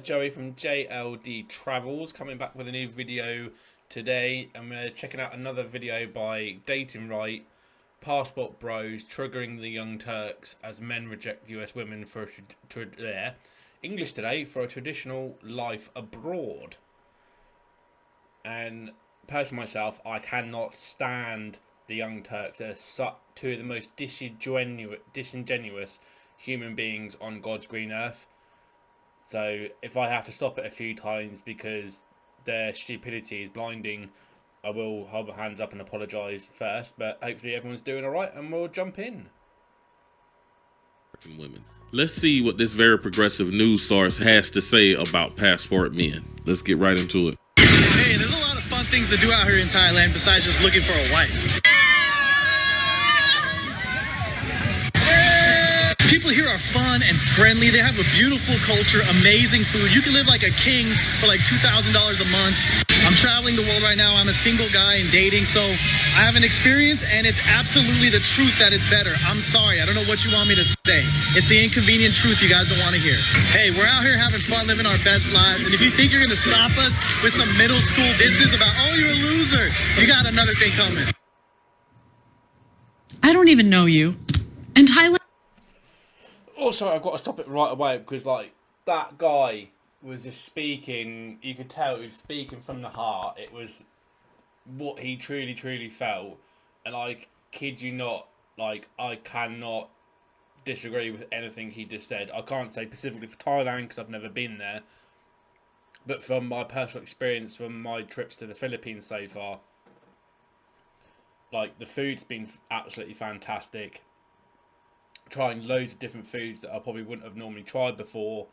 Joey from JLD Travels, coming back with a new video today, and we're checking out another video by DatingWright, Passport Bros triggering the young Turks as men reject US women for English today for a traditional life abroad. And personally myself, I cannot stand the young Turks. They're two of the most disingenuous human beings on God's green earth. So if I have to stop it a few times because their stupidity is blinding, I will hold my hands up and apologise first. But hopefully everyone's doing alright and we'll jump in. Women. Let's see what this very progressive news source has to say about passport men. Let's get right into it. Hey, there's a lot of fun things to do out here in Thailand besides just looking for a wife. People here are fun and friendly. They have a beautiful culture, amazing food. You can live like a king for like $2,000 a month. I'm traveling the world right now. I'm a single guy and dating, so I have an experience, and it's absolutely the truth that it's better. I'm sorry. I don't know what you want me to say. It's the inconvenient truth you guys don't want to hear. Hey, we're out here having fun, living our best lives, and if you think you're going to stop us with some middle school business about, oh, you're a loser, you got another thing coming. I don't even know you. And Thailand... Also, I've got to stop it right away because, like, that guy was just speaking. You could tell he was speaking from the heart. It was what he truly, truly felt. And I kid you not, like, I cannot disagree with anything he just said. I can't say specifically for Thailand because I've never been there. But from my personal experience from my trips to the Philippines so far, like, the food's been absolutely fantastic. Trying loads of different foods that I probably wouldn't have normally tried before,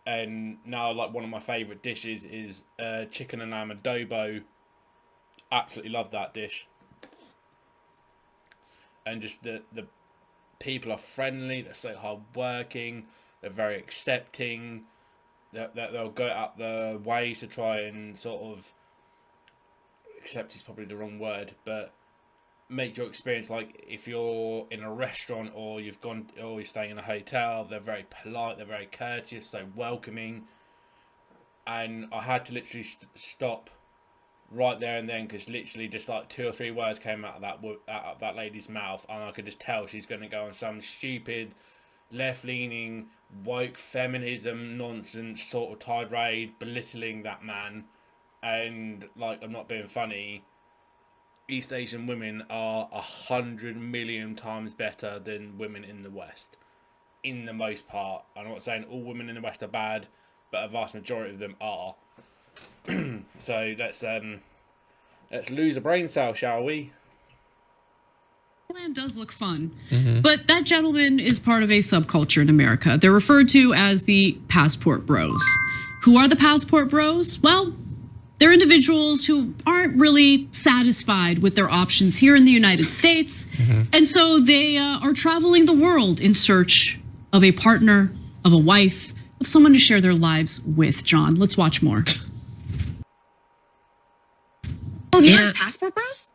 and now like one of my favourite dishes is chicken and lamb adobo. Absolutely love that dish, and just the people are friendly. They're so hard working. They're very accepting. They'll go out the way to try and sort of accept is probably the wrong word, but make your experience, like if you're in a restaurant or you're staying in a hotel, they're very polite, they're very courteous, so welcoming. And I had to literally stop right there and then because literally just like 2 or 3 words came out of that lady's mouth, and I could just tell she's going to go on some stupid left-leaning woke feminism nonsense sort of tirade belittling that man. And like, I'm not being funny, East Asian women are 100 million times better than women in the West, in the most part. I'm not saying all women in the West are bad, but a vast majority of them are. So let's lose a brain cell, shall we? Thailand does look fun, but that gentleman is part of a subculture in America. They're referred to as the Passport Bros. Who are the Passport Bros? Well, they're individuals who aren't really satisfied with their options here in the United States. And so they are traveling the world in search of a partner, of a wife, of someone to share their lives with. John, let's watch more. Oh, you have Passport Bros?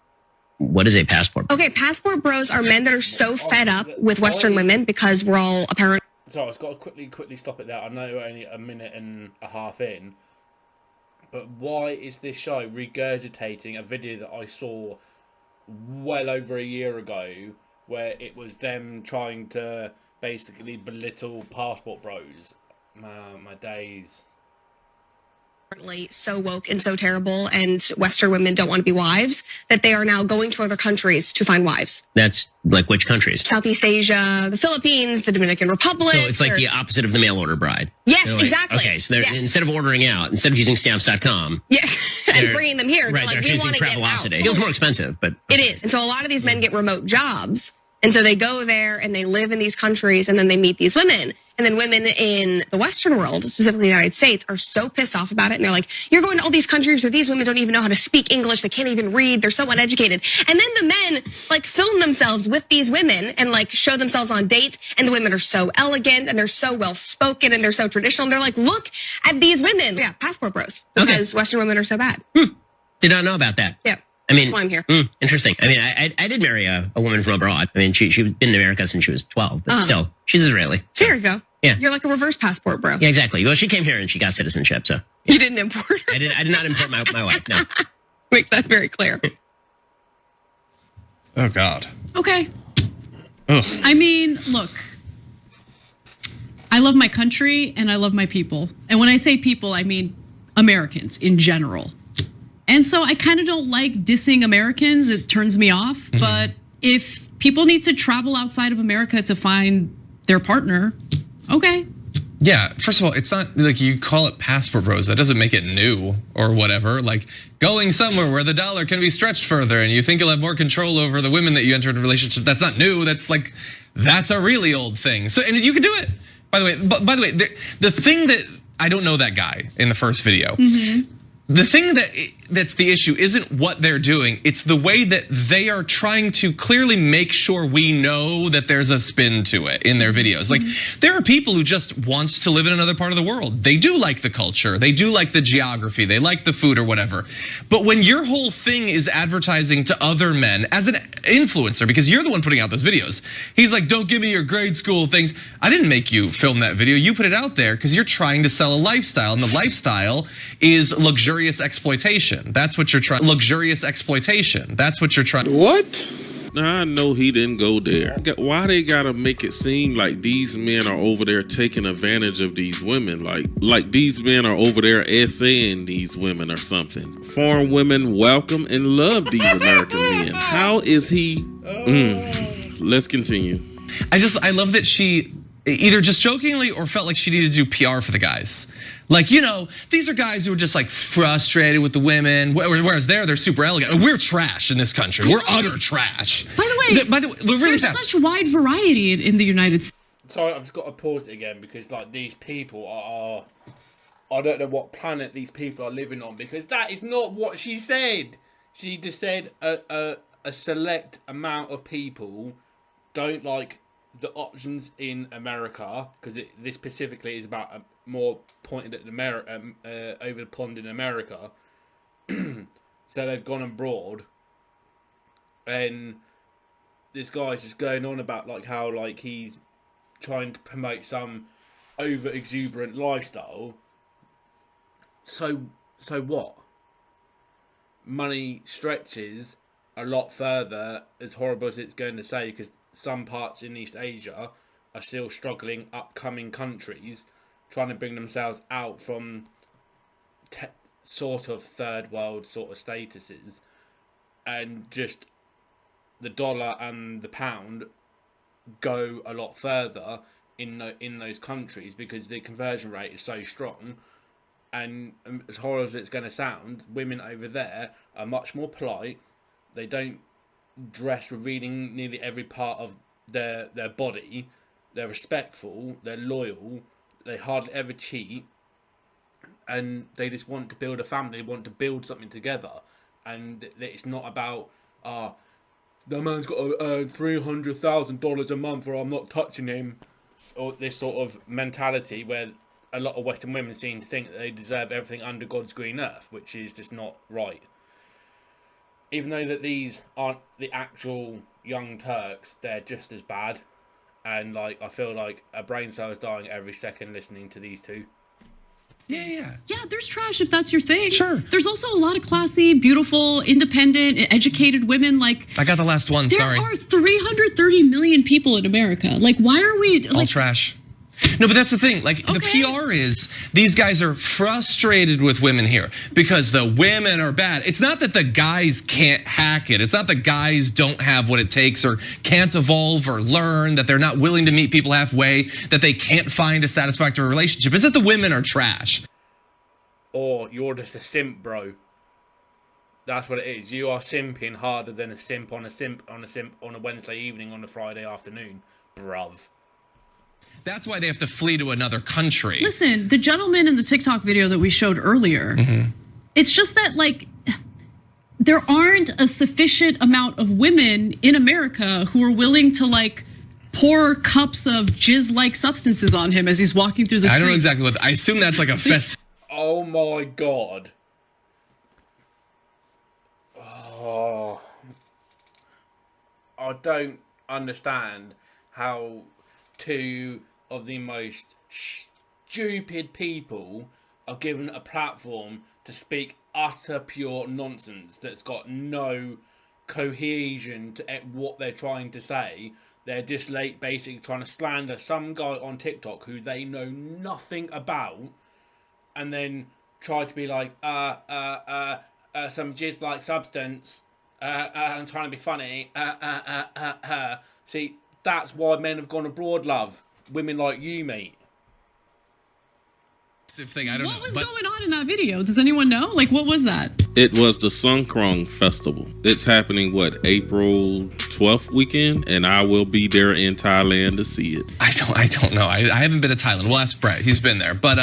What is a passport? Okay, Passport Bros are men that are so fed up with Western women because we're all apparently... So I've got to quickly stop it there. I know we're only a minute and a half in. But why is this show regurgitating a video that I saw well over a year ago where it was them trying to basically belittle Passport Bros? My days. So woke and so terrible, and Western women don't want to be wives, that they are now going to other countries to find wives. That's like which countries? Southeast Asia, the Philippines, the Dominican Republic. So it's like the opposite of the mail order bride. Yes, like, exactly. Okay, so they're instead of ordering out, instead of using stamps.com. Yeah, and bringing them here. Right, they're like, they're we choosing want to get out. Travelocity. It feels more expensive, but... It is. And so a lot of these men get remote jobs. And so they go there and they live in these countries and then they meet these women. And then women in the Western world, specifically the United States, are so pissed off about it. And they're like, you're going to all these countries where these women don't even know how to speak English. They can't even read. They're so uneducated. And then the men like film themselves with these women and like show themselves on dates. And the women are so elegant and they're so well spoken and they're so traditional. And they're like, look at these women. Yeah, Passport Bros. Because Western women are so bad. Did not know about that. Yeah. I mean, that's why I'm here. Interesting. I mean, I did marry a woman from abroad. I mean, she'd been in America since she was 12, but still, she's Israeli. So there you go. Yeah. You're like a reverse passport, bro. Yeah, exactly. Well, she came here and she got citizenship, so You didn't import her. I did not import my wife. No. Make that very clear. Oh God. Okay. Ugh. I mean, look, I love my country and I love my people. And when I say people, I mean Americans in general. And so I kind of don't like dissing Americans. It turns me off. Mm-hmm. But if people need to travel outside of America to find their partner, okay. Yeah, first of all, it's not like you call it passport bros. That doesn't make it new or whatever. Like going somewhere where the dollar can be stretched further and you think you'll have more control over the women that you enter into a relationship. That's not new. That's a really old thing. So, and you can do it. By the way, the thing that I don't know that guy in the first video. Mm-hmm. The thing that's the issue isn't what they're doing. It's the way that they are trying to clearly make sure we know that there's a spin to it in their videos. Like there are people who just want to live in another part of the world. They do like the culture. They do like the geography. They like the food or whatever. But when your whole thing is advertising to other men as an influencer, because you're the one putting out those videos. He's like, don't give me your grade school things. I didn't make you film that video. You put it out there because you're trying to sell a lifestyle, and the lifestyle is luxurious exploitation. That's what you're trying. Luxurious exploitation. That's what you're trying. What? I know he didn't go there. Why they gotta make it seem like these men are over there taking advantage of these women? Like these men are over there essaying these women or something. Foreign women welcome and love these American men. How is he? Let's continue. I love that she either just jokingly or felt like she needed to do PR for the guys. Like, you know, these are guys who are just like frustrated with the women, whereas they're super elegant. We're trash in this country. We're utter trash. By the way, we're really there's such wide variety in the United States. Sorry, I've just got to pause it again because like these people are, I don't know what planet these people are living on, because that is not what she said. She just said a select amount of people don't like the options in America, because this specifically is about more pointed at America, over the pond in America. So they've gone abroad, and this guy's just going on about like how like he's trying to promote some over exuberant lifestyle. So what? Money stretches a lot further, as horrible as it's going to say, because some parts in East Asia are still struggling, upcoming countries trying to bring themselves out from sort of third world sort of statuses, and just the dollar and the pound go a lot further in those countries because the conversion rate is so strong. And as horrible as it's going to sound, women over there are much more polite. They don't dress revealing nearly every part of their body. They're respectful. They're loyal. They hardly ever cheat. And they just want to build a family. They want to build something together. And it's not about, the man's got to earn $300,000 a month or I'm not touching him. Or this sort of mentality where a lot of Western women seem to think that they deserve everything under God's green earth, which is just not right. Even though that these aren't the actual young Turks, they're just as bad. And like, I feel like a brain cell is dying every second listening to these two. Yeah. Yeah, there's trash if that's your thing. Sure. There's also a lot of classy, beautiful, independent, educated women. Like, I got the last one. there Sorry. are 330 million people in America. Like, why are we All trash. No, but that's the thing. Like, the PR is these guys are frustrated with women here because the women are bad. It's not that the guys can't hack it. It's not the guys don't have what it takes or can't evolve or learn, that they're not willing to meet people halfway, that they can't find a satisfactory relationship. It's that the women are trash. Or you're just a simp, bro. That's what it is. You are simping harder than a simp on a Wednesday evening on a Friday afternoon, bruv. That's why they have to flee to another country. Listen, the gentleman in the TikTok video that we showed earlier, it's just that like there aren't a sufficient amount of women in America who are willing to like pour cups of jizz-like substances on him as he's walking through the streets. I don't know exactly what. I assume that's like a fest. Oh my god. Oh. I don't understand how two of the most stupid people are given a platform to speak utter pure nonsense that's got no cohesion to what they're trying to say. They're just basically trying to slander some guy on TikTok who they know nothing about, and then try to be like, some jizz-like substance, I'm trying to be funny, See, that's why men have gone abroad, love. Women like you, mate. Thing, I don't what know, was going on in that video? Does anyone know? Like, what was that? It was the Songkran Festival. It's happening, April 12th weekend, and I will be there in Thailand to see it. I don't know. I haven't been to Thailand. We'll ask Brett. He's been there. But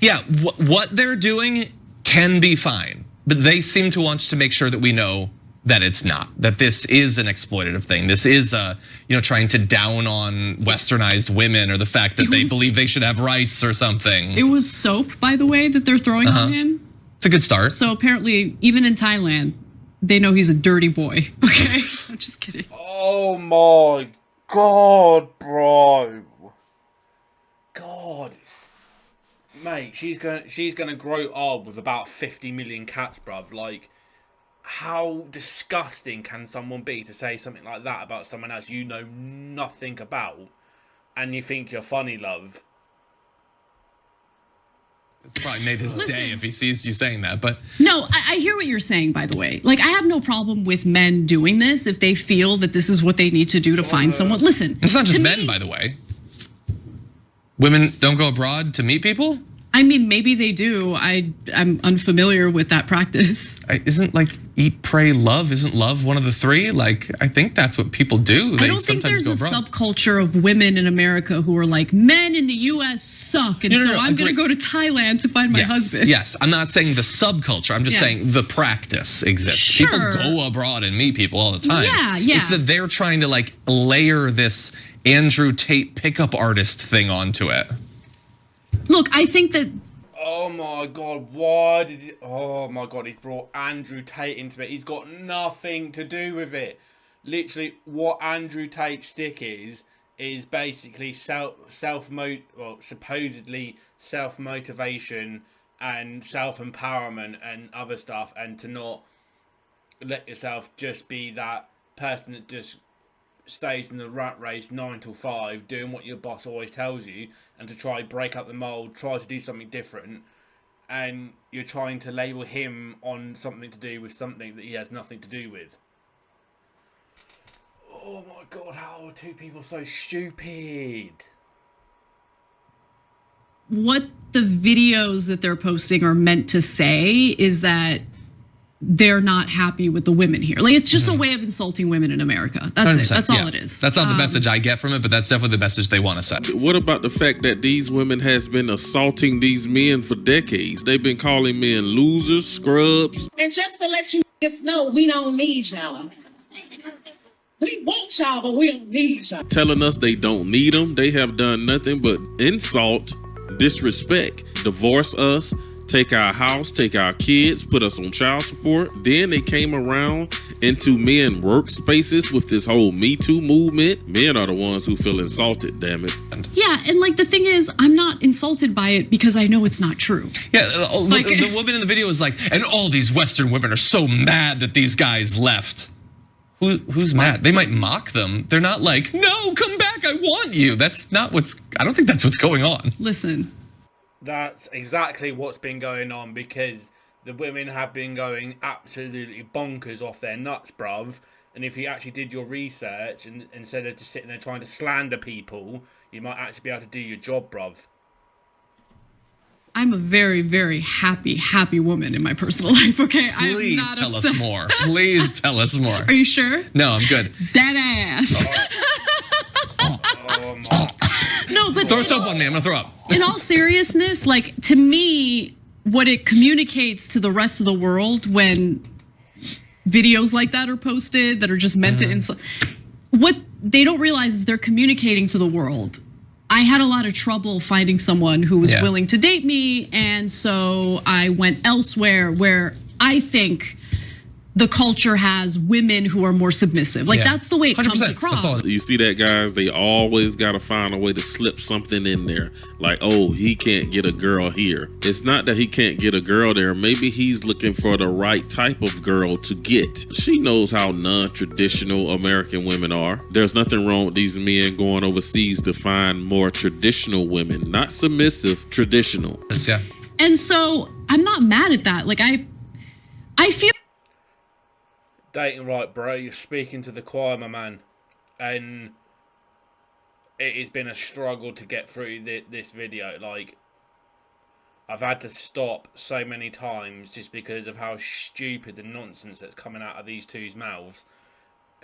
yeah, what they're doing can be fine, but they seem to want to make sure that we know that it's not, that this is an exploitative thing. This is trying to down on westernized women, or the fact that they believe they should have rights or something. It was soap, by the way, that they're throwing on him. It's a good start. So apparently, even in Thailand, they know he's a dirty boy. Okay, I'm just kidding. Oh my God, bro. God. Mate, she's gonna grow old with about 50 million cats, bruv. Like, how disgusting can someone be to say something like that about someone else you know nothing about, and you think you're funny, love? It's probably made his day if he sees you saying that, but... No, I hear what you're saying, by the way. Like, I have no problem with men doing this if they feel that this is what they need to do to find someone. Listen, it's not just men, by the way. Women don't go abroad to meet people? I mean, maybe they do. I'm unfamiliar with that practice. Isn't like eat, pray, love? Isn't love one of the three? Like, I think that's what people do. I don't think there's a subculture of women in America who are like, men in the US suck, and so I'm gonna go to Thailand to find my husband. Yes, I'm not saying the subculture. I'm just saying the practice exists. Sure. People go abroad and meet people all the time. Yeah. It's that they're trying to like layer this Andrew Tate pickup artist thing onto it. Look, I think that... Oh my God, why did he... Oh my God, he's brought Andrew Tate into it. He's got nothing to do with it. Literally, what Andrew Tate's stick is basically supposedly self-motivation and self-empowerment and other stuff, and to not let yourself just be that person that just stays in the rat race 9 to 5, doing what your boss always tells you, and to try break up the mold, try to do something different, and you're trying to label him on something to do with something that he has nothing to do with. Oh my God, how are two people so stupid? What the videos that they're posting are meant to say is that they're not happy with the women here. Like, it's just a way of insulting women in America. That's it. That's all it is. That's not the message I get from it, but that's definitely the message they want to send. What about the fact that these women has been assaulting these men for decades? They've been calling men losers, scrubs. And just to let you know, we don't need y'all. We want y'all, but we don't need y'all. Telling us they don't need them. They have done nothing but insult, disrespect, divorce us, take our house, take our kids, put us on child support. Then they came around into men workspaces with this whole Me Too movement. Men are the ones who feel insulted, damn it. Yeah, and like the thing is, I'm not insulted by it because I know it's not true. Yeah, like, the woman in the video is like, and all these Western women are so mad that these guys left. Who's mad? They might mock them. They're not like, no, come back, I want you. That's not I don't think that's what's going on. Listen. That's exactly what's been going on, because the women have been going absolutely bonkers off their nuts, bruv. And if you actually did your research, and instead of just sitting there trying to slander people, you might actually be able to do your job, bruv. I'm a very, very happy woman in my personal life, okay? Please I'm not tell upset. us more. Please tell us more. Are you sure? No, I'm good. That ass. Oh my. No, but throw soap on me, I'm gonna throw up. In all seriousness, like, to me, what it communicates to the rest of the world when videos like that are posted that are just meant to insult, what they don't realize is they're communicating to the world. I had a lot of trouble finding someone who was willing to date me, and so I went elsewhere where I think the culture has women who are more submissive. Like, that's the way it comes 100%. across. That's all. You see that, guys? They always got to find a way to slip something in there. Like, oh, he can't get a girl here. It's not that he can't get a girl there. Maybe he's looking for the right type of girl to get. She knows how non-traditional American women are. There's nothing wrong with these men going overseas to find more traditional women. Not submissive, traditional. Yeah. And so I'm not mad at that. Like, I feel DatingWright, bro, you're speaking to the choir, my man. And it has been a struggle to get through this video. Like, I've had to stop so many times just because of how stupid the nonsense that's coming out of these two's mouths,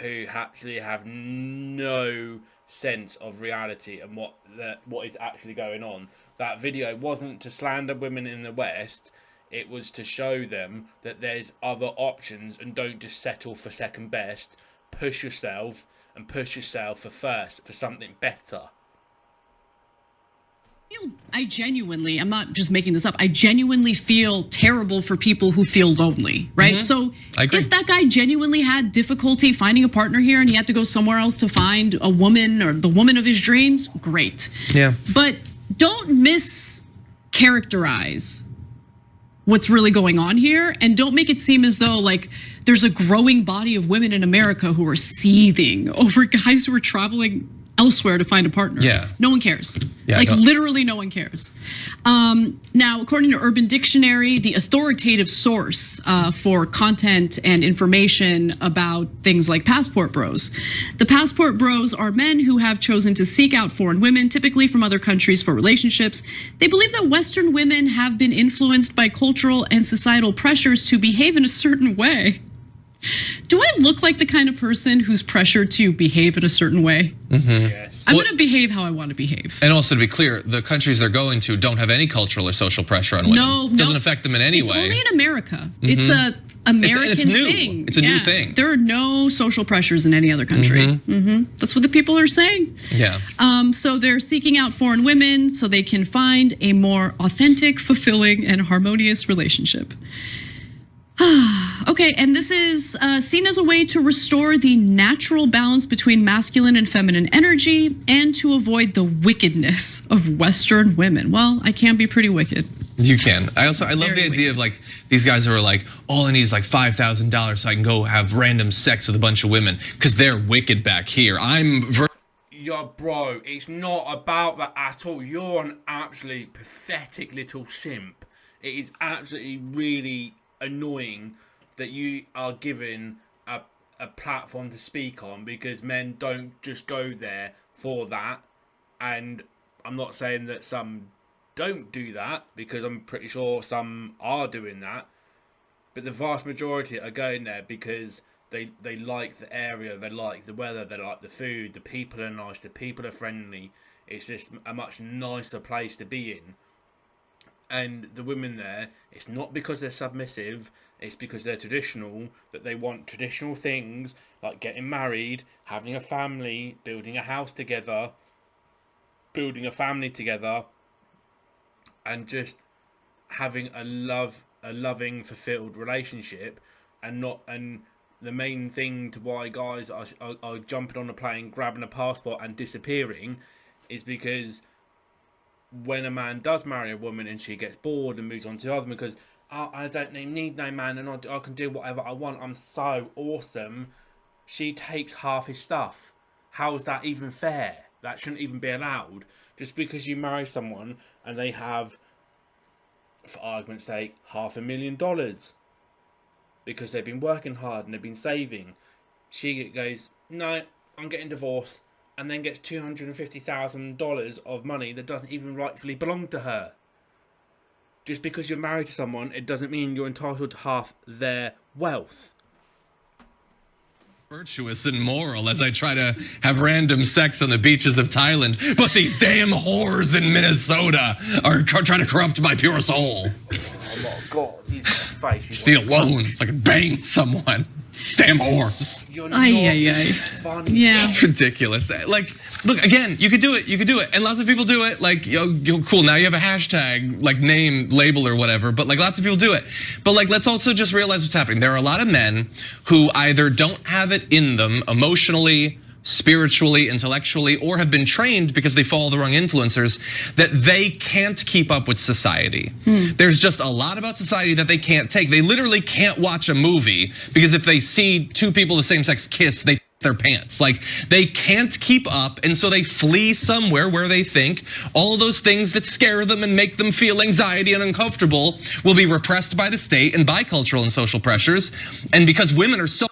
who actually have no sense of reality and what is actually going on. That video wasn't to slander women in the West. It was to show them that there's other options and don't just settle for second best. Push yourself and push yourself for first, for something better. I genuinely, I'm not just making this up, I genuinely feel terrible for people who feel lonely, right? So if that guy genuinely had difficulty finding a partner here and he had to go somewhere else to find a woman or the woman of his dreams, great. Yeah. But don't mischaracterize what's really going on here, and don't make it seem as though like there's a growing body of women in America who are seething over guys who are traveling elsewhere to find a partner. Yeah. No one cares. Yeah, like literally no one cares. Now, according to Urban Dictionary, the authoritative source for content and information about things like passport bros. The passport bros are men who have chosen to seek out foreign women, typically from other countries, for relationships. They believe that Western women have been influenced by cultural and societal pressures to behave in a certain way. Do I look like the kind of person who's pressured to behave in a certain way? Yes. I'm going to behave how I want to behave. And also, to be clear, the countries they're going to don't have any cultural or social pressure on women. No, it doesn't affect them in any way. It's only in America. It's a American it's new. thing. It's a new thing. There are no social pressures in any other country. That's what the people are saying. Yeah. So they're seeking out foreign women so they can find a more authentic, fulfilling, and harmonious relationship. Okay, and this is seen as a way to restore the natural balance between masculine and feminine energy and to avoid the wickedness of Western women. Well, I can be pretty wicked. You can. I love the idea wicked. of like these guys who are like, all I need is like $5,000 so I can go have random sex with a bunch of women because they're wicked back here. Yo, bro, it's not about that at all. You're an absolutely pathetic little simp. It is absolutely really annoying that you are given a platform to speak on, because men don't just go there for that. And I'm not saying that some don't do that, because I'm pretty sure some are doing that, but the vast majority are going there because they like the area, they like the weather, they like the food, the people are nice, the people are friendly. It's just a much nicer place to be in. And the women there, it's not because they're submissive, it's because they're traditional, that they want traditional things like getting married, having a family, building a house together, building a family together, and just having a loving, fulfilled relationship. And the main thing to why guys are jumping on a plane, grabbing a passport and disappearing is because when a man does marry a woman and she gets bored and moves on to other, because I don't need no man and I can do whatever I want, I'm so awesome, she takes half his stuff. How is that even fair? That shouldn't even be allowed. Just because you marry someone and they have, for argument's sake, $500,000 because they've been working hard and they've been saving, she goes, no, I'm getting divorced, and then gets $250,000 of money that doesn't even rightfully belong to her. Just because you're married to someone, it doesn't mean you're entitled to half their wealth. Virtuous and moral as I try to have random sex on the beaches of Thailand, but these damn whores in Minnesota are trying to corrupt my pure soul. Oh my God, he's got a face. Just need a loan so I can bang someone. Damn whores. You're not funny. Yeah. It's ridiculous. Like, look, again, you could do it. You could do it. And lots of people do it. Like, yo, cool. Now you have a hashtag, like name, label or whatever. But like lots of people do it. But like, let's also just realize what's happening. There are a lot of men who either don't have it in them emotionally, spiritually, intellectually, or have been trained because they follow the wrong influencers, that they can't keep up with society. There's just a lot about society that they can't take. They literally can't watch a movie because if they see two people of the same sex kiss, they their pants. Like, they can't keep up, and so they flee somewhere where they think all of those things that scare them and make them feel anxiety and uncomfortable will be repressed by the state and by cultural and social pressures. And because women are so...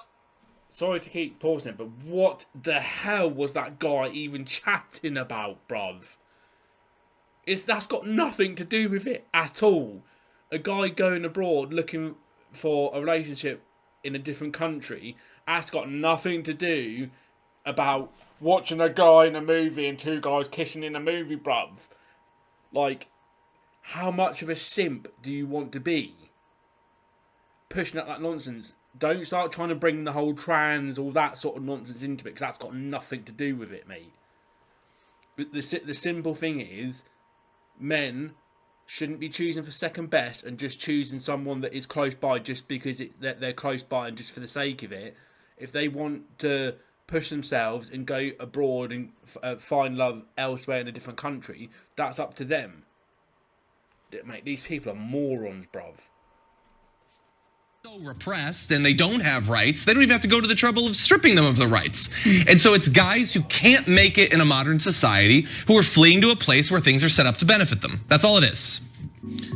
Sorry to keep pausing it, but what the hell was that guy even chatting about, bruv? That's got nothing to do with it at all. A guy going abroad looking for a relationship in a different country, that's got nothing to do about watching a guy in a movie and two guys kissing in a movie, bruv. Like, how much of a simp do you want to be? Pushing up that nonsense. Don't start trying to bring the whole trans, all that sort of nonsense into it, because that's got nothing to do with it, mate. The simple thing is, men shouldn't be choosing for second best and just choosing someone that is close by just because they're close by and just for the sake of it. If they want to push themselves and go abroad and find love elsewhere in a different country, that's up to them. Mate, these people are morons, bruv. So repressed and they don't have rights, they don't even have to go to the trouble of stripping them of the rights. And so it's guys who can't make it in a modern society who are fleeing to a place where things are set up to benefit them. That's all it is.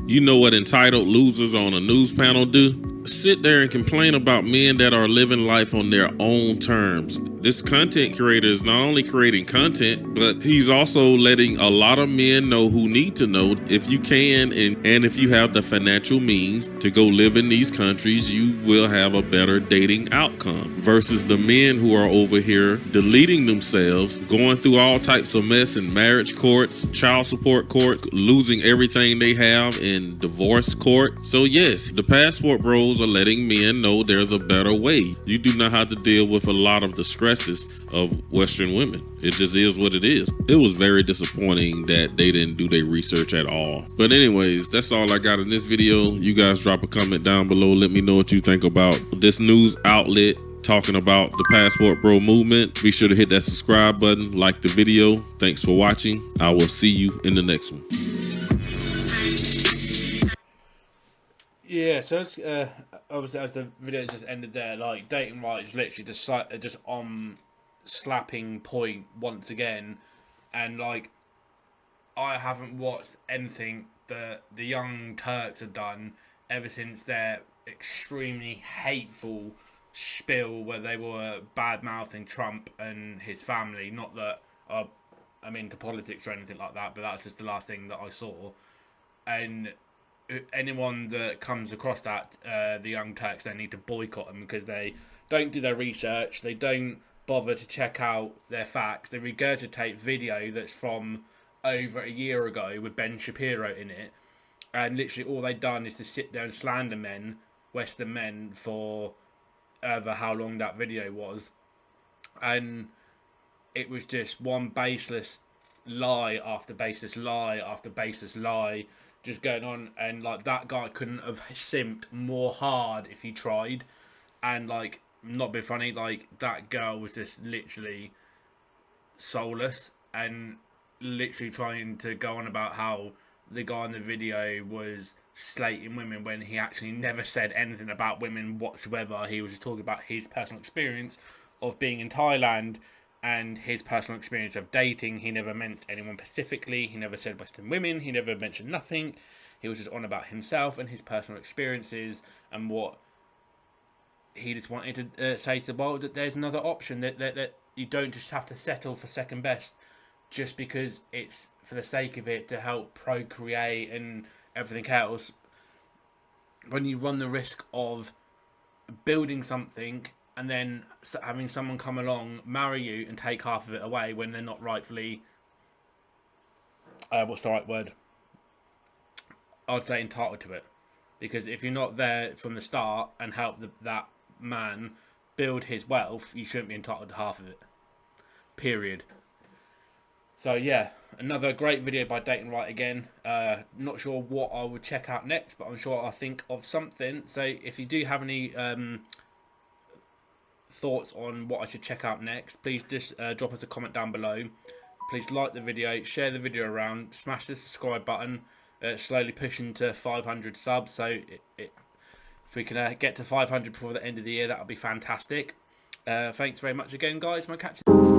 You know what entitled losers on a news panel do? Sit there and complain about men that are living life on their own terms. This content creator is not only creating content, but he's also letting a lot of men know who need to know. If you can and if you have the financial means to go live in these countries, you will have a better dating outcome versus the men who are over here deleting themselves, going through all types of mess in marriage courts, child support court, losing everything they have in divorce court. So yes, the passport bros are letting men know there's a better way. You do not have to deal with a lot of the stresses of Western women. It just is what it is. It was very disappointing that they didn't do their research at all. But anyways, that's all I got in this video. You guys drop a comment down below. Let me know what you think about this news outlet talking about the passport bro movement. Be sure to hit that subscribe button, like the video. Thanks for watching. I will see you in the next one. Yeah, so it's, obviously as the video just ended there, like DatingWright is literally just on slapping point once again, and like I haven't watched anything that the young Turks have done ever since their extremely hateful spill where they were bad mouthing Trump and his family. Not that I'm into politics or anything like that, but that's just the last thing that I saw. And anyone that comes across that, the Young Turks, they need to boycott them because they don't do their research. They don't bother to check out their facts. They regurgitate video that's from over a year ago with Ben Shapiro in it. And literally all they've done is to sit there and slander men, Western men, for over how long that video was. And it was just one baseless lie after baseless lie after baseless lie just going on, and like that guy couldn't have simped more hard if he tried. And like, not being funny, like that girl was just literally soulless and literally trying to go on about how the guy in the video was slating women when he actually never said anything about women whatsoever. He was just talking about his personal experience of being in Thailand and his personal experience of dating. He never mentioned anyone specifically. He never said Western women. He never mentioned nothing. He was just on about himself and his personal experiences and what he just wanted to say to the world, that there's another option, that you don't just have to settle for second best just because it's for the sake of it to help procreate and everything else. When you run the risk of building something and then having someone come along, marry you, and take half of it away when they're not rightfully, what's the right word? I'd say entitled to it. Because if you're not there from the start and help that man build his wealth, you shouldn't be entitled to half of it. Period. So yeah, another great video by DatingWright again. Not sure what I would check out next, but I'm sure I'll think of something. So if you do have any thoughts on what I should check out next, please just drop us a comment down below. Please like the video, share the video around, smash the subscribe button. Slowly pushing to 500 subs, so if we can get to 500 before the end of the year, that would be fantastic. Thanks very much again, guys. I'll catch you.